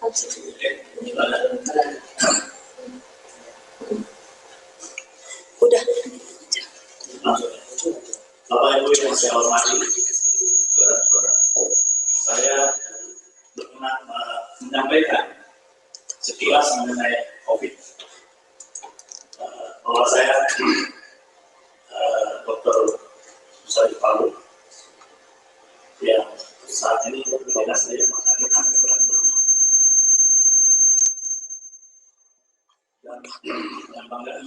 Udah. Bapak Ibu yang saya hormati, saya pernah menyampaikan sekilas mengenai COVID. Bahwa saya Dr. Susadi Palu yang saat ini berdinas di rumah sakit Angka Bandung dan yang bangga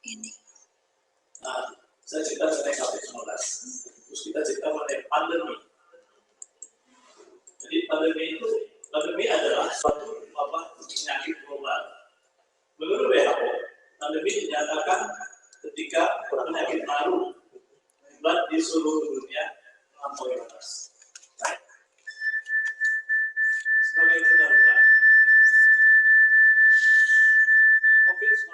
Ini. Saya cerita mengenai COVID-19, terus kita cerita mengenai pandemi. Jadi pandemi adalah suatu penyakit global. Menurut WHO, pandemi dinyatakan ketika penyakit baru menyebar di seluruh dunia melampaui batas. Sebagai pendahuluan, COVID-19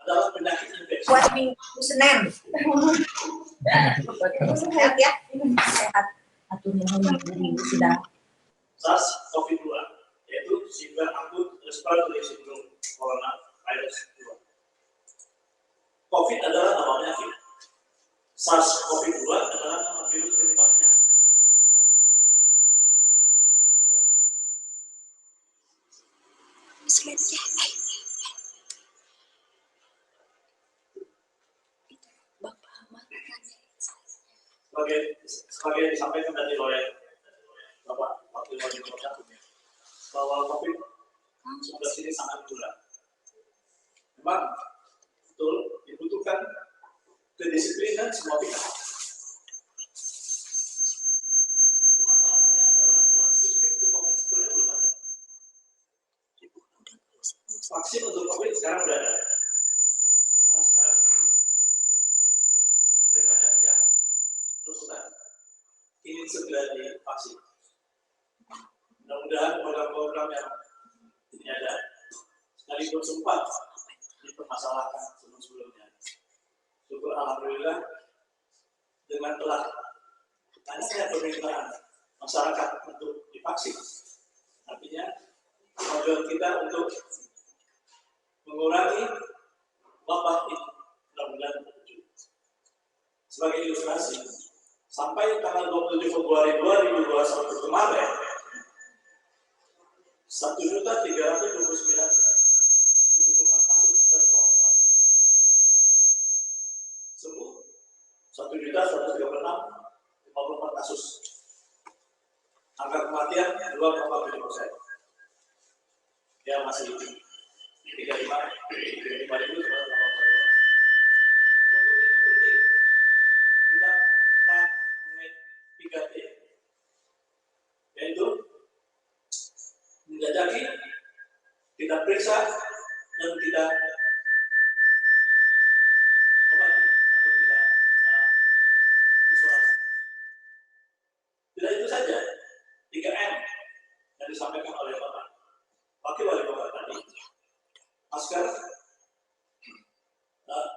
adalah penyakit infeksi. Buat minggu Senin. Sehat ya. Sehat. Atur minggu sudah. SARS-CoV-2 yaitu Severe Acute Respiratory Syndrome Coronavirus 2. COVID adalah nama penyakit. SARS-CoV-2 adalah nama virus penyebabnya. Sebagai disampaikan tadi oleh Bapak Wakil Wali Kota bahwa COVID-19 ini sangat berat. Memang betul dibutuhkan kedisiplinan semua pihak. Masalahnya adalah obat spesifik untuk COVID sebetulnya belum ada. Vaksin untuk COVID sekarang sudah ada. Karena sekarang mulai banyak yang terus ingin segera divaksin. Mudah-mudahan program-program yang ini ada, sekalipun sempat dipermasalahkan sebelum-sebelumnya. Syukur alhamdulillah dengan telah banyaknya permintaan masyarakat untuk divaksin. Artinya tujuan kita untuk mengurangi wabah ini mudah-mudahan terwujud. Sebagai ilustrasi, sampai tanggal 27 Februari 2021 kemarin, 1.329.074 kasus terkonfirmasi. Sembuh 1.136.054 kasus. Angka kematian 2,7%. Ya masih 35.000 Untuk itu penting kita peran mengenai 3T, yaitu menjajaki, kita periksa, dan kita obati atau kita isolasi. Tidak itu saja, 3M yang disampaikan oleh Bapak Wakil Wali Kota tadi. Masker,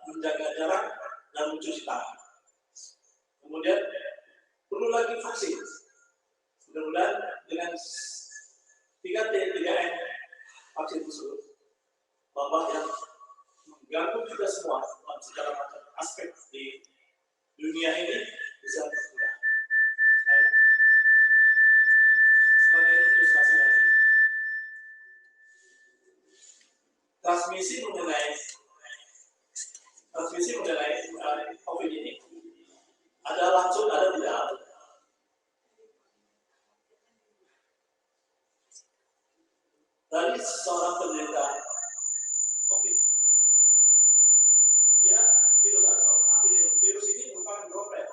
menjaga jarak, dan mencuci tangan. Kemudian perlu lagi vaksin. Mudah-mudahan dengan 3T, 3M vaksin tersebut, wabah yang mengganggu kita semua dalam segala macam aspek di dunia ini bisa berkurang. Sebagai ilustrasi lagi, transmisi mengenai COVID ini ada langsung, ada tidak. Dari seorang penderita COVID, dia virus asal. Virus ini merupakan droplet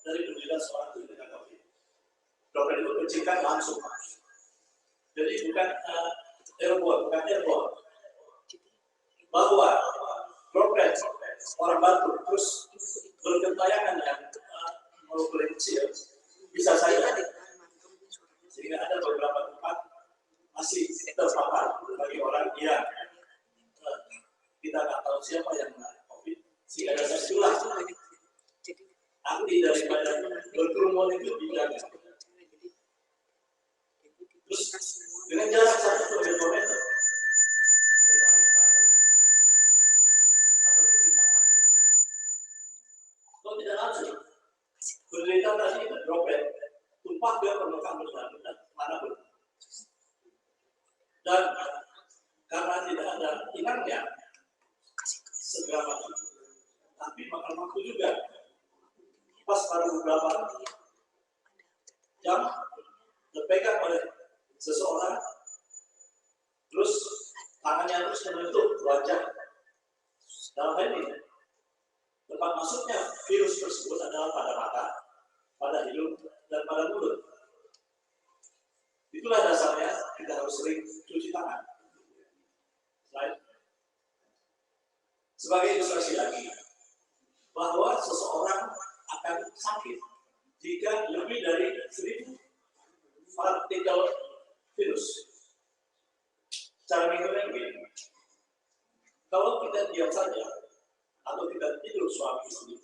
dari penderita seorang penderita COVID. Droplet itu percikan langsung, jadi bukan airborne. Bahwa droplet orang batuk terus bergentayangan dengan molekul kecil bisa saja, sehingga ada beberapa tempat masih terpapar bagi orang yang kita nggak tahu siapa yang kena COVID, sehingga ada itulah arti daripada berkerumun itu dijaga. Terus dengan jarak 1 km dari orang yang batuk atau bersinar mati. Kalau tidak lanjut, penderita tadi droplet tumpah ke permukaan benda manapun. Dan karena tidak ada inangnya, segera mati. Tapi makan waktu juga. Pas pada beberapa jam terpegang oleh seseorang, terus tangannya terus menyentuh wajah. Dalam hal ini, tempat masuknya virus tersebut adalah pada mata, pada hidung, dan pada mulut. Itulah dasarnya kita harus sering cuci tangan. Slide. Sebagai ilustrasi lagi, bahwa seseorang akan sakit jika lebih dari 1000 partikel virus. Cara menghitung begini, kalau kita diam saja atau kita tidur suami istri,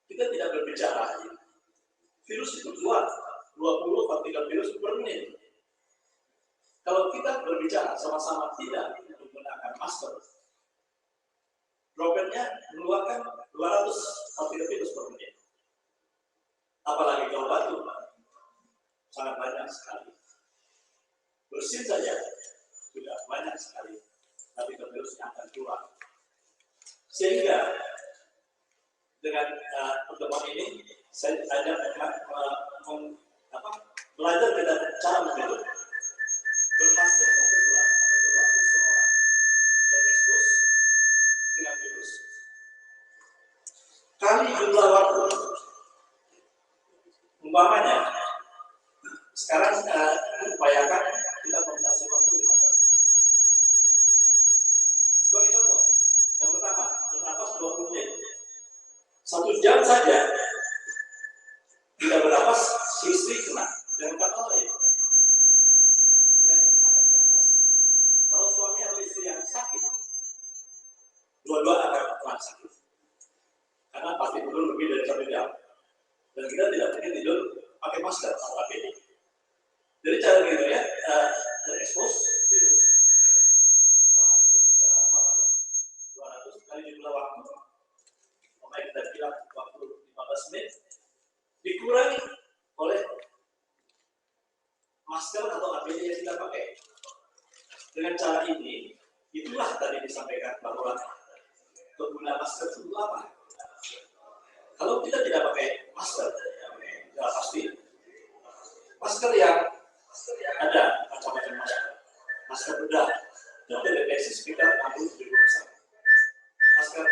kita tidak berbicara, virus itu keluar 20 partikel virus per menit. Kalau kita berbicara sama-sama tidak menggunakan masker, dropletnya mengeluarkan 200 partikel virus per menit. Apalagi kalau batuk, sangat banyak sekali. Bersin saja sudah banyak sekali partikel virus yang akan keluar. Sehingga dengan pertemuan ini saya ajak belajar kita cara menghitung. Berhasilnya tertular atau tertular seseorang terekspos dengan virus kali jumlah waktu. Umpamanya sekarang upayakan kita membatasi waktu 15 menit. Sebagai contoh, yang pertama bernapas 20 menit. 1 jam saja tidak bernapas, si istri kena dengan kata lain. Ini sangat ganas. Kalau suami atau istri yang sakit, dua-dua akan sakit. Karena pasti tidur lebih dari 1 jam. Dan kita tidak mungkin tidur pakai masker atau APD. Jadi cara gitu ya, terekspos virus. Kalau hari berbicara, makanya 200 kali jumlah waktu, makanya kita bilang waktu 15 menit, dikurangi oleh masker atau APD yang kita pakai. Dengan cara ini, itulah tadi disampaikan bahwa pengguna masker itu apa? Kalau kita tidak pakai masker, ya pasti masker yang ada macam-macam masker bedah, itu deteksi sekitar 60-70%. Masker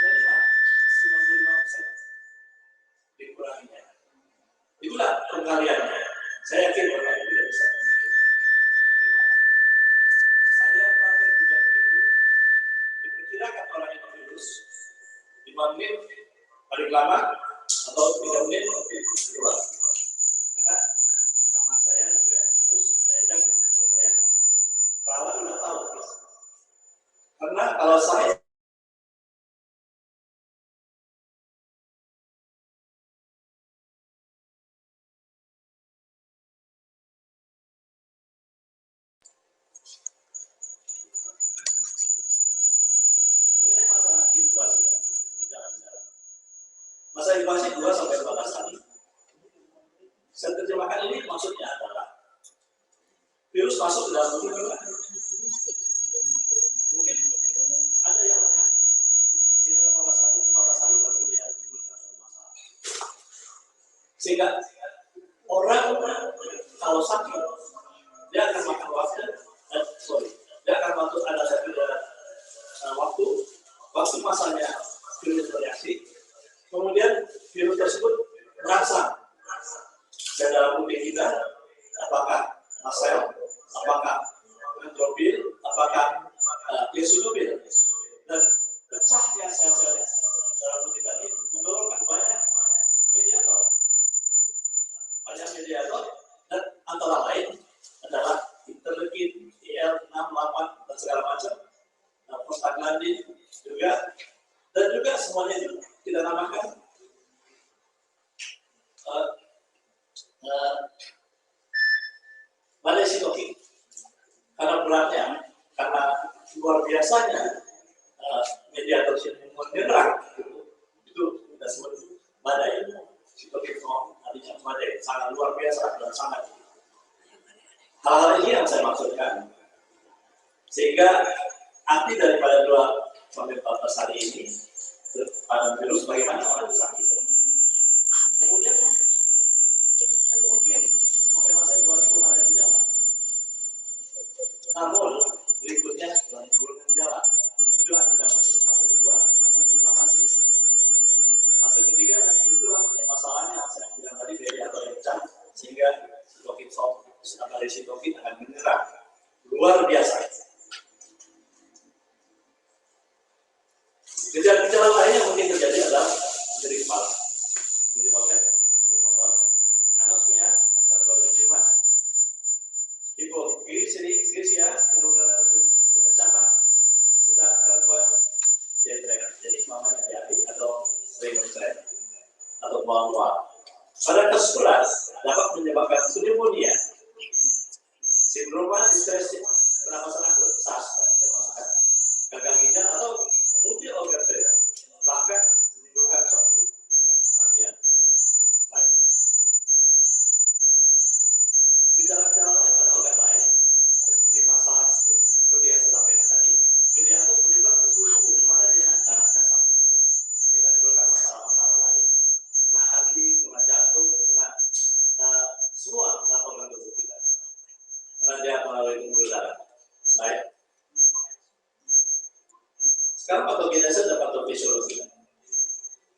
N95 95% dikuranginya. Itulah pengkaliannya. Saya yakin Bapak Ibu tidak bisa memikirkan. Saya pakai juga begitu. Diperkirakan orang yang virus 5 menit paling lama atau 3 menit keluar. Karena saya juga harus saya jaga. Saya perawat sudah tahu. Karena kalau saya mengenai masalah inkubasi masa inkubasi 2-14 hari. Saya terjemahkan ini maksudnya adalah virus masuk ke dalam tubuh kita. Mungkin ada yang tahan sehingga 14 hari baru dia menimbulkan masalah. Sehingga orang kalau sakit dia akan makan waktu, dia akan waktu ada waktu masanya virus bereaksi, kemudian virus tersebut merangsang sel dalam tubuh kita, apakah mast cell, apakah neutrophil, apakah eosinophil, dan pecahnya sel-sel dalam tubuh tadi menurunkan banyak mediator, dan antara lain adalah interleukin, IL-6, 8 dan segala macam, prostaglandin juga, dan juga semuanya itu kita namakan atau menyerang itu kita sebut badai. Sitokin artinya badai sangat luar biasa dan sangat hal-hal ini yang saya maksudkan, sehingga arti daripada 2-14 hari ini pada virus bagaimana orang bisa kemudian mungkin sampai masa inkubasi belum ada gejala, namun berikutnya setelah menimbulkan gejala itulah kita masuk fase kedua, masa inflamasi. Fase ketiga nanti itulah masalahnya yang saya bilang tadi mediator yang pecah sehingga sitokin akan menyerang luar biasa. Gejala-gejala lain yang mungkin terjadi adalah nyeri kepala, nyeri otot, nyeri otot, anosmia, gangguan penciuman, hipoglikemia, pengecapan, serta gangguan diare, jadi namanya diare atau sering mencret atau mual-mual. Pada kasus berat dapat menyebabkan pneumonia, sindroma distresi pernapasan akut, SARS, gagal ginjal atau multi organ failure, bahkan menimbulkan suatu kematian. Gejala-gejala lain pada organ lain, seperti masalah seperti yang saya sampaikan tadi, mediator menyebabkan suhu mana dia darah dasar, sehingga menimbulkan masalah-masalah lain, kena hati, kena jantung, kena semua dalam organ tubuh kita, karena dia melalui pembuluh darah. Baik. Sekarang patogenese dan patofisiologi.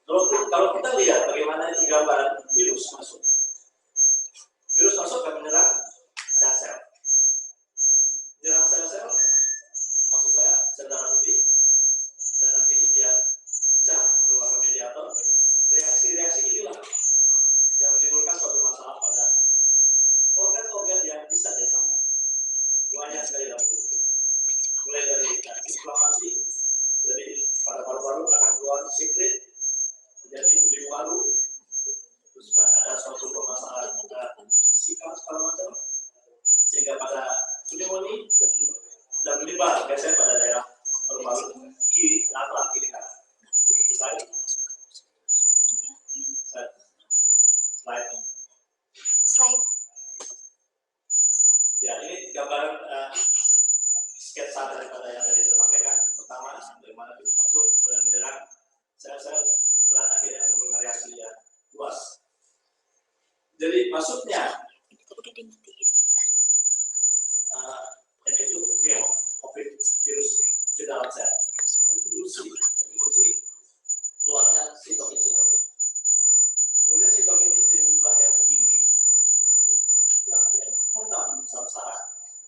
Kalau kita lihat bagaimana ini gambaran virus masuk. Virus masuk akan menyerang sel-sel. Menyerang sel-sel, maksud saya sel darah putih, dan nanti dia pecah mengeluarkan mediator. Reaksi-reaksi inilah yang menimbulkan suatu masalah pada organ-organ yang bisa disampai. Banyak sekali dalam tubuh kita. Mulai dari inflamasi, jadi pada paru-paru akan keluar sekret, menjadi urin paru, terus ada suatu permasalahan sikap segala macam, sehingga pada pneumonia dan menyebar biasanya pada daerah paru-paru kiri lateral kiri kanan. Slide. Ya, ini gambaran sketsa daripada yang tadi saya sampaikan. Pertama, bagaimana virus masuk, kemudian menyerang sel-sel, dan akhirnya menimbulkan reaksi yang luas. Jadi masuknya ini itu COVID virus ke dalam sel, induksi keluarnya sitokin. Kemudian sitokin ini jumlah yang tinggi, yang hendak besar-besaran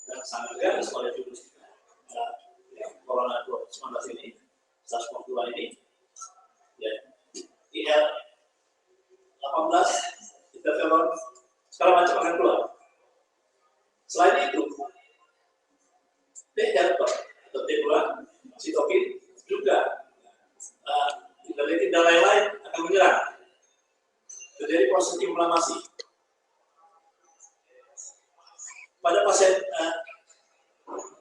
dan sangat ganas oleh virus corona 19 ini, SARS-CoV-2 ini, ya, IL 18, interferon, segala macam akan keluar. Selain itu, T helper atau T2, sitokin juga diteliti dan lain-lain akan menyerang. Terjadi proses inflamasi. Pada pasien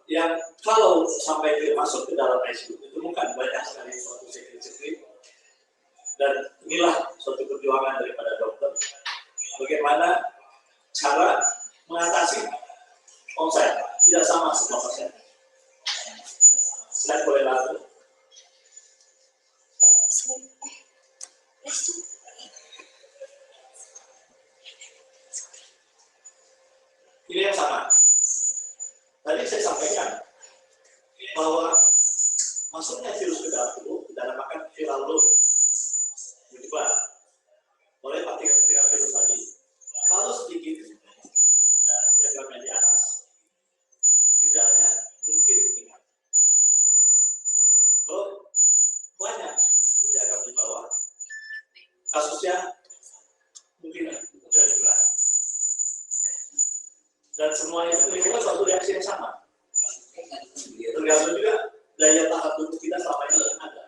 yang kalau sampai masuk ke dalam ICU ditemukan banyak sekali suatu sekret-sekret, dan inilah suatu perjuangan daripada dokter bagaimana cara mengatasi omset tidak sama semua pasien. Slide boleh lalu. Ini yang sama. Tadi saya sampaikan bahwa masuknya virus ke dalam tubuh dinamakan viral load. Menyebar oleh partikel-partikel virus tadi. Kalau sedikit diagramnya di atas, gejalanya mungkin ringan. Kalau banyak diagram di bawah, kasusnya mungkin jadi berat. Dan semua itu menimbulkan suatu reaksi yang sama. Tergantung juga daya tahan tubuh kita selama ini ada.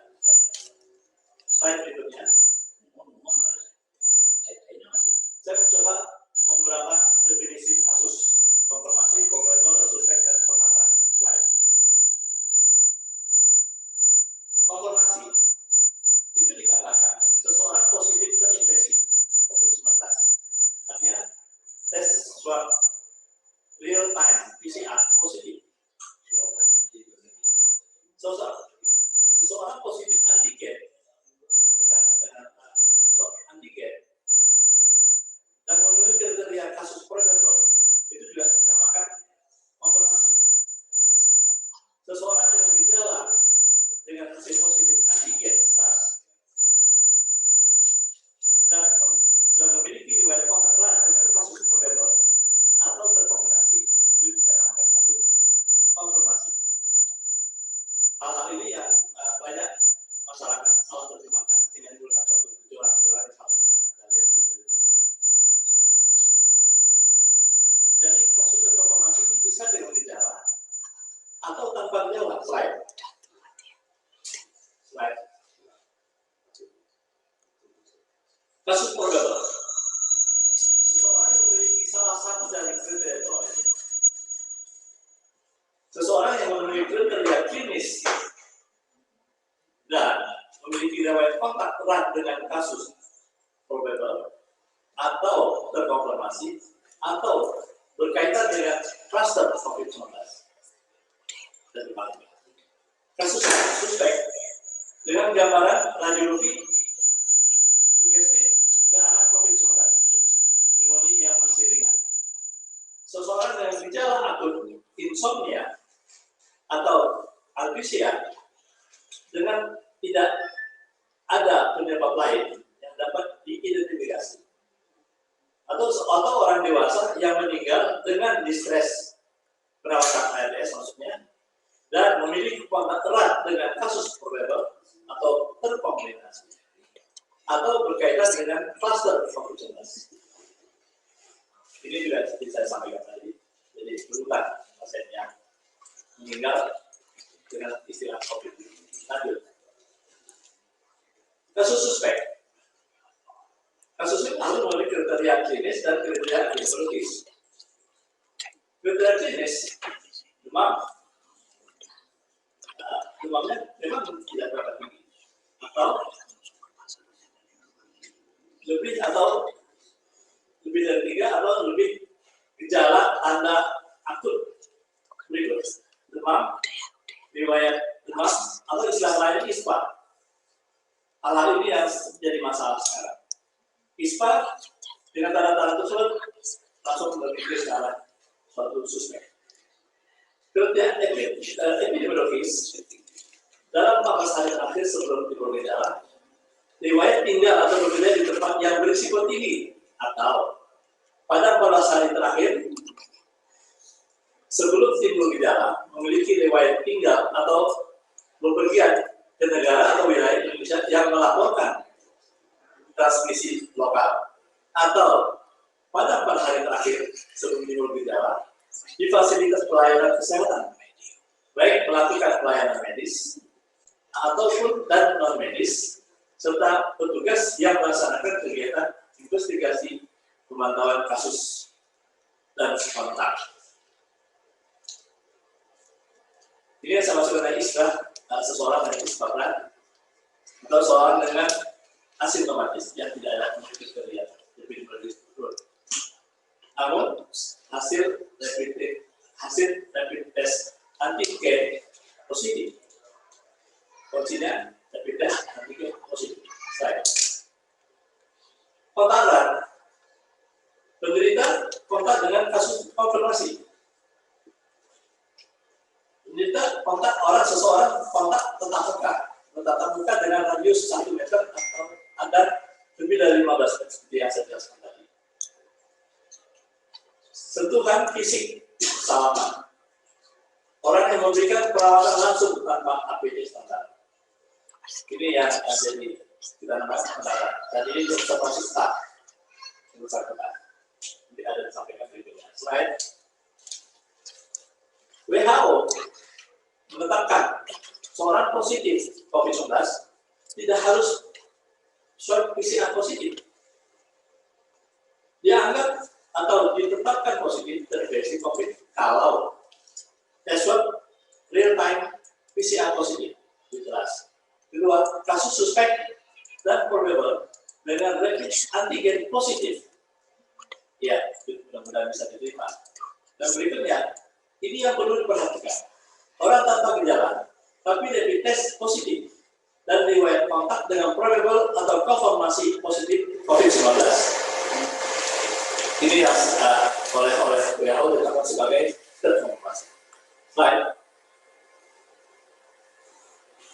Slide berikutnya. Saya mencoba beberapa definisi kasus konfirmasi, probable, suspek, dan kontak. Slide. Konfirmasi terjemahkan sehingga menimbulkan suatu gejolak-gejolak yang sama kita lihat di televisi. Jadi kasus terkonfirmasi ini bisa dengan gejala atau tanpa gejala. Slide. Kasus probable. Seseorang yang memiliki salah satu dari kriteria ini. Seseorang yang memiliki kriteria klinis dan memiliki riwayat kontak erat dengan kasus probable atau terkonfirmasi atau berkaitan dengan kluster COVID-19. Dan kasus suspek dengan gambaran radiologi sugestif ke arah COVID-19, pneumonia yang masih ringan. Seseorang dengan gejala akut insomnia atau alpisia dengan tidak ada penyebab lain yang dapat diidentifikasi, atau orang dewasa yang meninggal dengan distres perawatan ARDS maksudnya, dan memiliki kontak erat dengan kasus probable atau terkombinasi atau berkaitan dengan kluster COVID-19. Ini juga seperti saya sampaikan tadi, jadi berulang pasien yang meninggal dengan istilah COVID. Lanjut. Kasus suspek. Kasus ini harus memiliki kriteria klinis dan kriteria epidemiologis. Kriteria klinis, demam. Demamnya memang tidak berapa tinggi, atau lebih dari 3 atau lebih gejala tanda akut berikut: demam, riwayat demam, atau istilah lain ISPA. Hal-hal ini yang jadi masalah sekarang. ISPA dengan tanda-tanda tersebut langsung berpikir ke arah suatu suspek. Kriteria epidemiologis dalam 14 hari terakhir sebelum timbul gejala, riwayat tinggal atau bekerja di tempat yang berisiko tinggi, atau pada 14 hari terakhir sebelum timbul gejala memiliki riwayat tinggal atau bepergian ke negara atau wilayah Indonesia yang melaporkan transmisi lokal, atau pada 4 hari terakhir sebelum timbul gejala di fasilitas pelayanan kesehatan, baik melakukan pelayanan medis ataupun dan non medis, serta petugas yang melaksanakan kegiatan investigasi pemantauan kasus dan kontak. Ini yang sama sebenarnya istilah seseorang dengan ispa berat atau seseorang dengan asimptomatis yang tidak ada kriteria epidemiologis. Namun hasil rapid test antigen positif, kuncinya rapid test antigen positif. Kontak erat, penderita kontak dengan kasus konfirmasi. Penderita kontak seseorang kontak tetap muka dengan radius 1 meter atau ada lebih dari 15 meter seperti yang saya jelaskan tadi. Sentuhan fisik, salaman. Orang yang memberikan perawatan langsung tanpa APD standar. Ini yang jadi kita namakan pendapat. Dan ini observasi staf yang bersangkutan. Nanti ada disampaikan berikutnya. Slide. WHO menetapkan seorang positif COVID-19 tidak harus swab PCR positif. Dianggap atau ditetapkan positif terinfeksi COVID kalau tes swab real time PCR positif jelas. Kedua, kasus suspek dan probable dengan rapid antigen positif. Ya, mudah-mudahan bisa diterima. Dan berikutnya, ini yang perlu diperhatikan. Orang tanpa gejala, tapi rapid test positif dan riwayat kontak dengan probable atau konfirmasi positif COVID-19. Ini yang oleh WHO ditetapkan sebagai terkonfirmasi. Slide.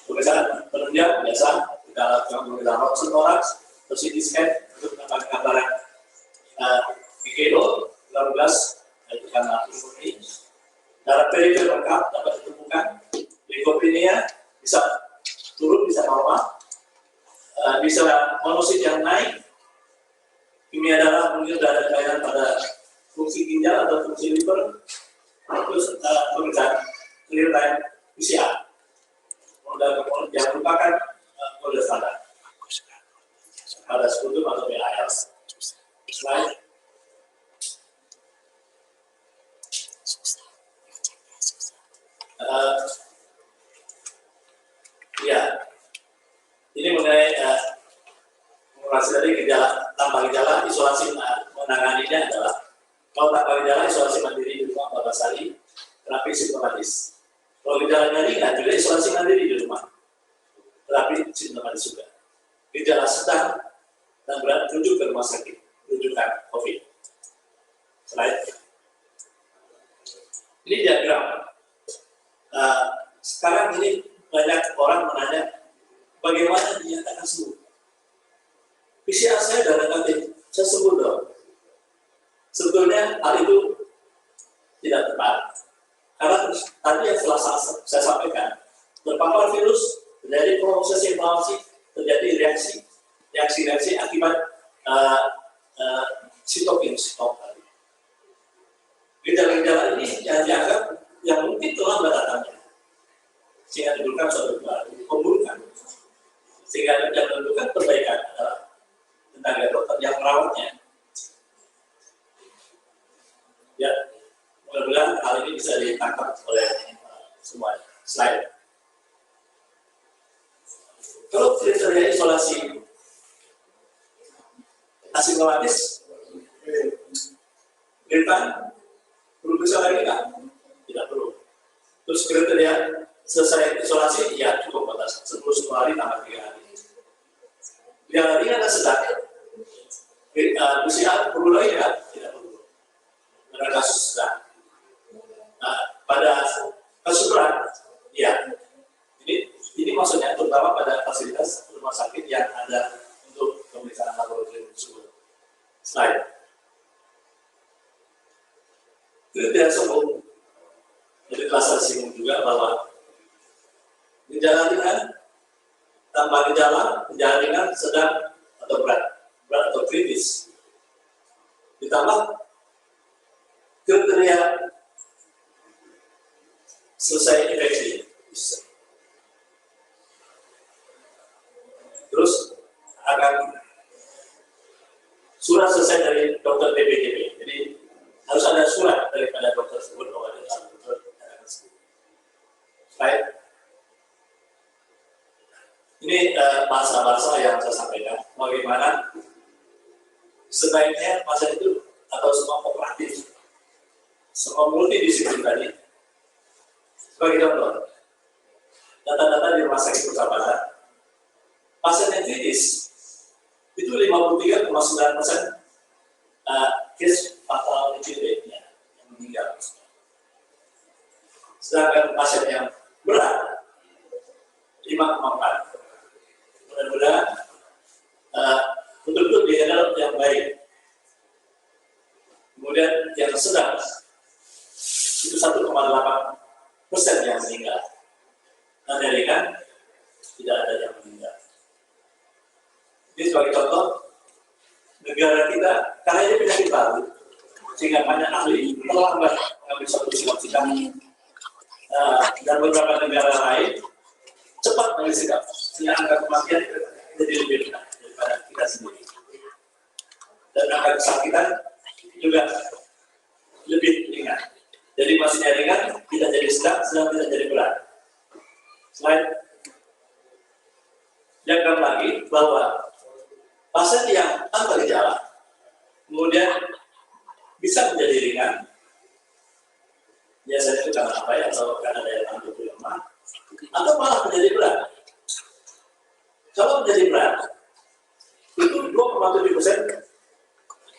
Pemeriksaan penunjang biasa kita lakukan pemeriksaan ronsen toraks atau CT scan untuk mendapatkan gambaran IgG, lalu gas, itu karena pneumonia. Darah perifer lengkap dapat ditemukan, leukopenia bisa turun bisa normal, bisa monosit yang naik, kimia darah mungkin sudah ada kelainan pada fungsi ginjal atau fungsi liver, terus pemeriksaan clear time PCR. Kemudian jangan lupakan kode standar pada sekutu atau BAL. Slide. Ya, ini mengenai mengurangi dari gejala tanpa gejala isolasi menanganinya adalah kalau tanpa gejala isolasi mandiri di rumah 14 hari, terapi simptomatis. Kalau gejalanya ringan juga isolasi mandiri di rumah, terapi simptomatis juga. Gejala sedang dan berat rujuk ke rumah sakit, rujukan COVID. Slide. Ini diagram. Sekarang ini banyak orang menanya bagaimana dinyatakan sembuh. PCR saya sudah negatif, saya sembuh dong. Sebetulnya hal itu tidak tepat. Karena tadi yang telah saya sampaikan, terpapar virus, terjadi proses inflamasi, terjadi reaksi akibat sitokin stop tadi. Gejala-gejala ini yang dianggap yang mungkin telah datangnya, sehingga diberikan suatu pemburukan, sehingga yang menentukan perbaikan adalah tenaga dokter yang merawatnya. Ya, mudah-mudahan hal ini bisa ditangkap oleh semua. Slide. Kalau kriteria isolasi asimptomatis, Britan perlu bisa lagi nggak? Tidak perlu. Terus kriteria selesai isolasi, ya cukup batas 10 hari tambah 3 hari. Yang ringan dan sedang, PCR perlu lagi ya? Tidak perlu. Pada kasus sedang. Nah, pada kasus berat, ya. Ini maksudnya terutama pada fasilitas rumah sakit yang ada untuk pemeriksaan laboratorium tersebut. Slide. Kriteria sembuh. Jadi kelas singgung juga bahwa gejala ringan, tanpa gejala ringan, sedang atau berat atau kritis. Ditambah kriteria selesai infeksi. Terus akan surat selesai dari dokter PPDB. Jadi harus ada surat daripada dokter tersebut bahwa ada dokter tersebut. Baik. Ini bahasa-bahasa yang saya sampaikan. Bagaimana sebaiknya pasien itu atau semua kooperatif, semua multidisiplin tadi. Sebagai contoh, data-data di rumah sakit persahabatan, pasien yang kritis itu 53,9% case fatality rate-nya yang meninggal. Sedangkan pasien yang berat 5,4. Mudah-mudahan betul-betul dihandle yang baik. Kemudian yang sedang itu 1,8% yang meninggal. Nah, dari kan tidak ada yang meninggal. Ini sebagai contoh, negara kita, karena ini penyakit baru, sehingga banyak ahli terlambat mengambil suatu sikap. Dan beberapa negara lain cepat mengambil sikap, sehingga angka kematian jadi lebih rendah daripada kita sendiri. Dan angka kesakitan juga lebih ringan. Jadi masihnya ringan, tidak jadi sedang tidak jadi berat. Slide. Jangan lagi bahwa pasien yang tanpa gejala kemudian bisa menjadi ringan, biasanya itu karena apa ya, atau karena daya tahan tubuh lemah, atau malah menjadi berat. Kalau menjadi berat, itu 2,7%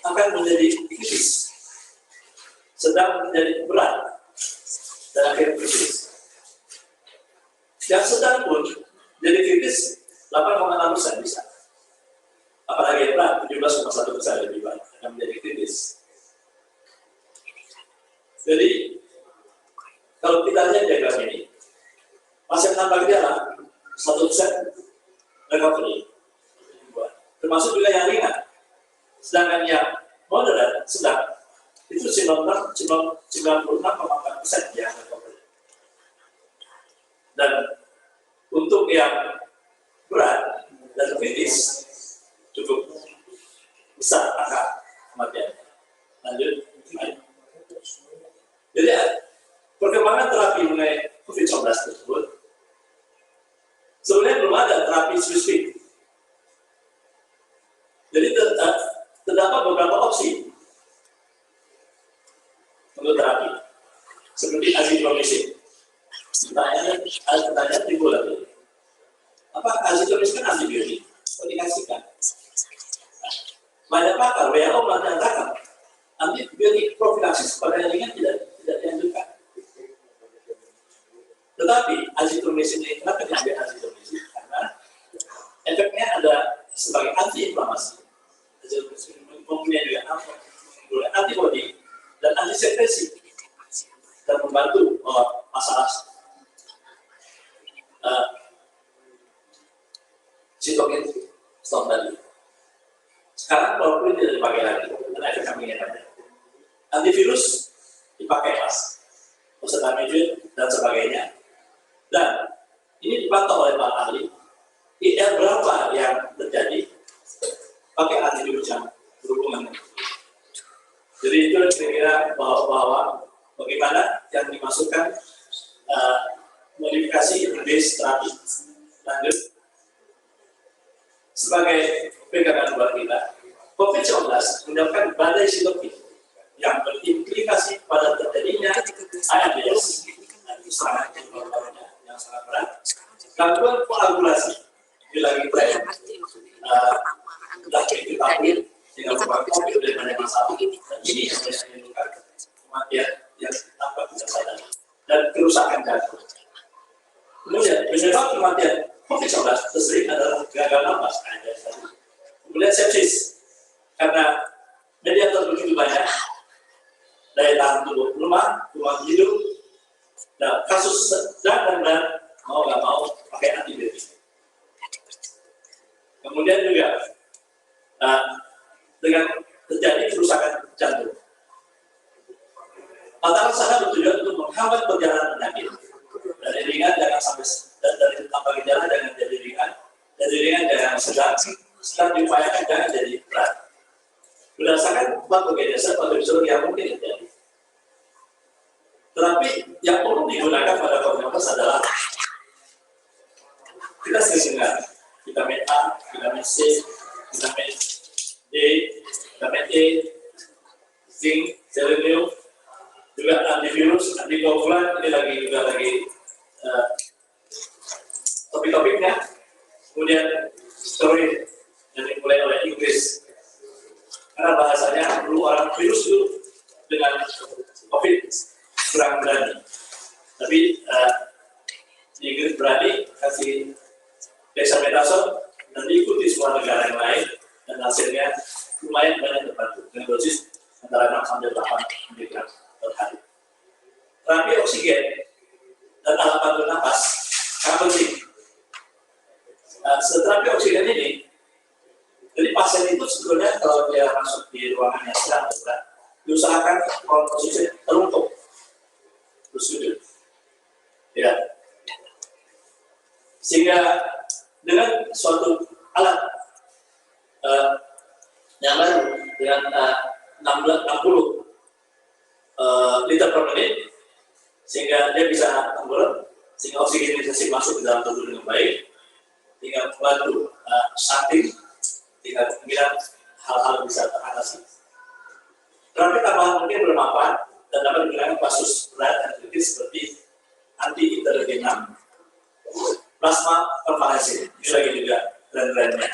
akan menjadi kritis, sedang menjadi berat, dan akhirnya kritis. Yang sedang pun jadi kritis 8,6% bisa. Apalagi yang berat 17,1% lebih banyak akan menjadi kritis. Jadi kalau kita lihat diagram ini, pasien tanpa gejala 1% recovery, termasuk juga yang ringan. Sedangkan yang moderat, sedang, itu 96,4% yang recovery. Dan untuk yang berat dan kritis, cukup besar angka kematian. Lanjut. Jadi perkembangan terapi mengenai COVID-19 tersebut sebenarnya belum ada terapi spesifik. Jadi terdapat beberapa opsi untuk terapi, seperti azitromisin. Pertanyaan timbul lagi. Apa azitromisin kan antibiotik? Kok dikasihkan? Banyak pakar WHO mengatakan antibiotik profilaksis pada jaringan tidak dianjurkan. Tetapi azitromisin ini kenapa diambil azitromisin? Karena efeknya ada sebagai antiinflamasi. Azitromisin mempunyai juga antibodi dan antisekresi dan membantu masalah sitokin storm tadi. Sekarang kloroquine tidak dipakai lagi karena efek sampingnya banyak. Antivirus dipakai mas, oseltamivir dan sebagainya. Dan ini dipantau oleh para ahli. IR berapa yang terjadi pakai antivirus yang berhubungan. Jadi itu kira-kira bahwa bagaimana yang dimasukkan modifikasi base terapi. Lanjut. Sebagai pegangan buat kita, COVID-19 menyebabkan badai sitokin yang berimplikasi pada terjadinya ARDS, serangan yang sangat berat, gangguan koagulasi, lagi tren, lagi diketahui dengan beberapa COVID dan banyak masalah. Dan ini yang menimbulkan kematian yang tanpa kita sadari dan kerusakan jantung. Kemudian penyebab kematian COVID-19 tersering adalah gagal napas, kemudian sepsis karena mediator begitu banyak, daya tahan tubuh lemah, ruang hidup, dan kasus sedang dan mau nggak mau pakai antibiotik. Kemudian juga dengan terjadi kerusakan jantung. Antara sana bertujuan untuk menghambat perjalanan penyakit dari ringan jangan sampai dari tanpa gejala jangan jadi ringan jangan sedang diupayakan jangan jadi berat. Berdasarkan patologi yang mungkin terjadi. Tetapi yang perlu digunakan pada COVID-19 adalah kita sering dengar vitamin A, vitamin C, vitamin D, vitamin E, zinc, selenium, juga antivirus, antikoagulan, ini lagi topik-topiknya. Kemudian steroid yang dimulai oleh Inggris. Karena bahasanya dulu orang virus itu dengan COVID kurang berani. Tapi di Inggris berani kasih dexamethasone dan diikuti semua negara yang lain dan hasilnya lumayan banyak terbantu dengan dosis antara 6 sampai 8 mg per hari. Terapi oksigen dan alat bantu napas sangat penting. Terapi oksigen ini, jadi pasien itu sebetulnya kalau dia masuk di ruangan yang sedang berat, diusahakan kalau posisi teruntuk, bersujud, ya, sehingga dengan suatu alat yang baru dengan 60 liter per menit, sehingga dia bisa tenggelam, sehingga oksigenisasi masuk ke dalam tubuh dengan baik, hingga membantu samping, hingga kemungkinan hal-hal bisa teratasi. Terapi tambahan mungkin bermanfaat dan dapat digunakan kasus berat dan kritis seperti anti-interleukin 6, plasma konvalesen, ini lagi juga tren-trennya.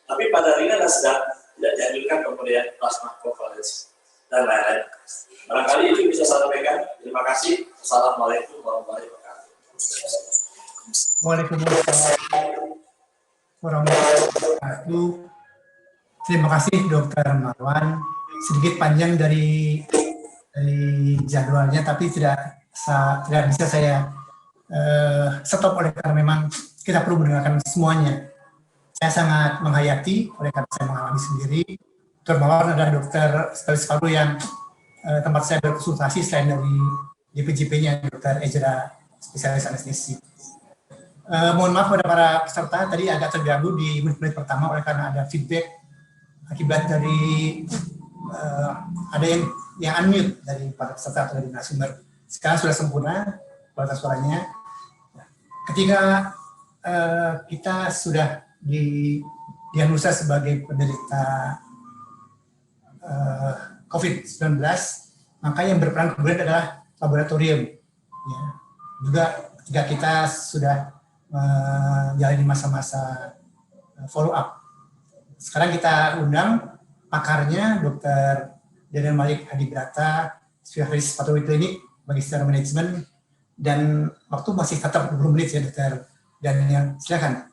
Tapi pada ringan dan sedang tidak dianjurkan kemudian plasma konvalesen dan lain-lain. Barangkali itu bisa saya sampaikan. Terima kasih. Assalamualaikum warahmatullahi wabarakatuh. Waalaikumsalam warahmatullahi wabarakatuh. Terima kasih Dr. Marwan. Sedikit panjang dari jadwalnya, tapi tidak bisa saya stop oleh karena memang kita perlu mendengarkan semuanya. saya sangat menghayati, oleh karena saya mengalami sendiri. Dr. Mawar adalah dokter spesialis paru yang tempat saya berkonsultasi selain dari DPJP-nya, Dr. Ezra, spesialis anestesi. Mohon maaf pada para peserta, tadi agak terganggu di menit-menit pertama oleh karena ada feedback akibat dari ada yang unmute dari para peserta atau dari narasumber. Sekarang sudah sempurna kualitas suaranya. Ketika kita sudah diagnosa sebagai penderita COVID-19, maka yang berperan kemudian adalah laboratorium. Ya. Juga ketika kita sudah menjalani masa-masa follow up. Sekarang kita undang pakarnya, Dr. Daniel Malik Adibrata, spesialis patologi klinik, magister manajemen, dan waktu masih tetap 20 menit ya, Dr. Daniel. Silakan.